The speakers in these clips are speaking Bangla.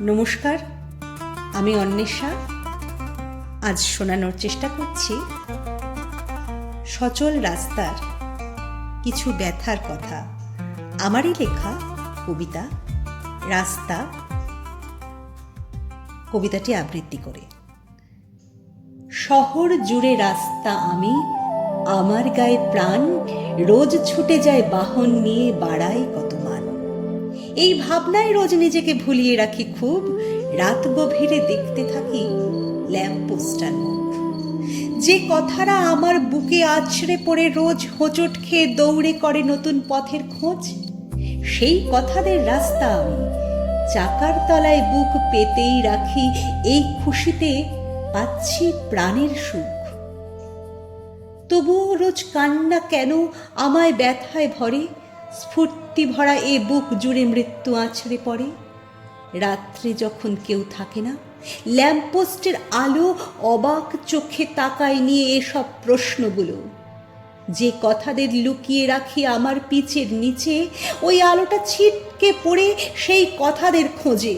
নমস্কার, আমি অন্বেষা। আজ শোনানোর চেষ্টা করছি সচল রাস্তার কিছু ব্যথার কথা। আমারই লেখা কবিতা রাস্তা, কবিতাটি আবৃত্তি করে। শহর জুড়ে রাস্তা আমি, আমার গায়ে প্রাণ, রোজ ছুটে যায় বাহন নিয়ে, বাড়াই কত মান। এই ভাবনায় রোজ নিজেকে ভুলিয়ে রাখি খুব, রাত গভীরে দেখতে থাকি ল্যাম্পপোস্টার মুখ। যে কথারা আমার বুকে আছড়ে পড়ে রোজ হোঁচট খেয়ে দৌড়ে করে নতুন পথের খোঁজ, সেই কথাদের রাস্তা আমি চাকার তলায় বুক পেতেই রাখি, এই খুশিতে পাচ্ছি প্রাণের সুখ। তবুও রোজ কান্না কেন আমায় ব্যথায় ভরে, স্ফূর্তি ভরা এ বুক জুড়ে মৃত্যু আছড়ে পড়ে। রাত্রে যখন কেউ থাকে না, ল্যাম্পপোস্টের আলো অবাক চোখে তাকায় নিয়ে এসব প্রশ্নগুলো। যে কথাদের লুকিয়ে রাখি আমার পিছের নিচে, ওই আলোটা ছিটকে পড়ে সেই কথাদের খোঁজে।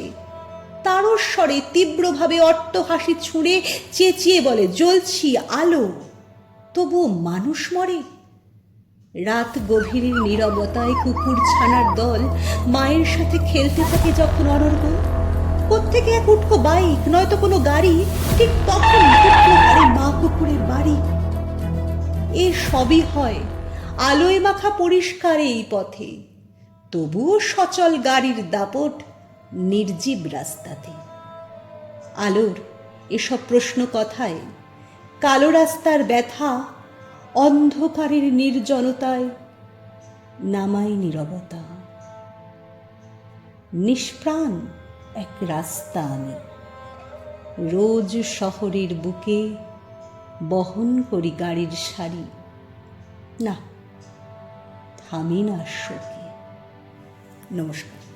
তারস্বরে তীব্রভাবে অট্টহাসি ছুঁড়ে চেঁচিয়ে বলে, জ্বলছি আলো, তবুও মানুষ মরে। রাত গভীরের নীরবতায় কুকুর ছানার দল মায়ের সাথে খেলতে থাকে যখন অনর্গল। কোত্থেকে এক উটকো বাইক, নয়তো কোনো গাড়ি, ঠিক তখন উঠলো গাড়ি মা কুকুরের বাড়ি। এ সবই হয় আলোয় মাখা পরিষ্কার এই পথে, তবুও সচল গাড়ির দাপট নির্জীব রাস্তাতে। আলোর এসব প্রশ্ন কথায় কালো রাস্তার ব্যথা অন্ধকারের নির্জনতায় নামাই নীরবতা। নিষ্প্রাণ এক রাস্তা আমি, রোজ শহরের বুকে বহন করি গাড়ির সারি। না, থামি না শোকে। নমস্কার।